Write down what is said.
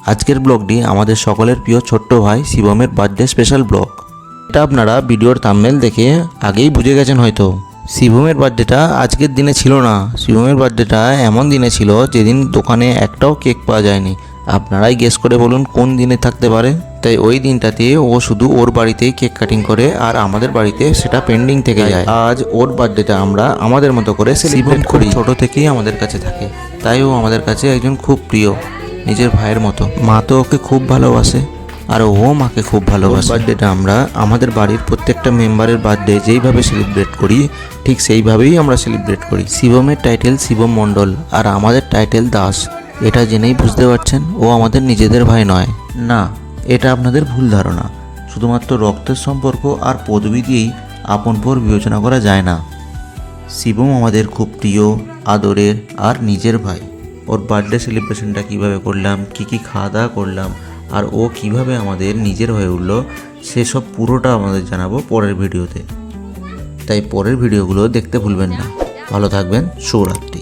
আজকের ব্লগটি আমাদের সকলের প্রিয় ছোট্ট ভাই শিবমের বার্থডে স্পেশাল ব্লগ। এটা আপনারা ভিডিওর থাম্বনেল দেখে আগেই বুঝে গেছেন হয়তো। শিবমের বার্থডেটা আজকের দিনে ছিল না, শিবমের বার্থডেটা এমন দিনে ছিল যেদিন দোকানে একটাও কেক পাওয়া যায়নি। আপনারাই গেস করে বলুন কোন দিনে থাকতে পারে। তাই ওই দিনটাতে ও শুধু ওর বাড়িতেই কেক কাটিং করে আর আমাদের বাড়িতে সেটা পেন্ডিং থেকে যায়। আজ ওর বার্থডেটা আমরা আমাদের মতো করে সেলিব্রেট করি। ছোট থেকেই আমাদের কাছে থাকে, তাই ও আমাদের কাছে একজন খুব প্রিয়, নিজের ভাইয়ের মতো। মা তো ওকে খুব ভালোবাসে আর ও মাকে খুব ভালোবাসে। বার্থডেটা আমরা আমাদের বাড়ির প্রত্যেকটা মেম্বারের বার্থডে যেইভাবে সেলিব্রেট করি ঠিক সেইভাবেই আমরা সেলিব্রেট করি। শিবমের টাইটেল শিবম মণ্ডল আর আমাদের টাইটেল দাস। এটা জেনেই বুঝতে পারছেন ও আমাদের নিজেদের ভাই নয়। না, এটা আপনাদের ভুল ধারণা। শুধুমাত্র রক্তের সম্পর্ক আর পদবি দিয়েই আপন পর বিবেচনা করা যায় না। শিবম আমাদের খুব প্রিয়, আদরের আর নিজের ভাই। ওর বার্থডে সেলিব্রেশনটা কীভাবে করলাম, কী খাওয়া দাওয়া করলাম আর ও কিভাবে আমাদের নিজের হয়ে উঠলো সেসব পুরোটা আমাদের জানাবো পরের ভিডিওতে। তাই পরের ভিডিওগুলো দেখতে ভুলবেন না। ভালো থাকবেন, শুভরাত্রি।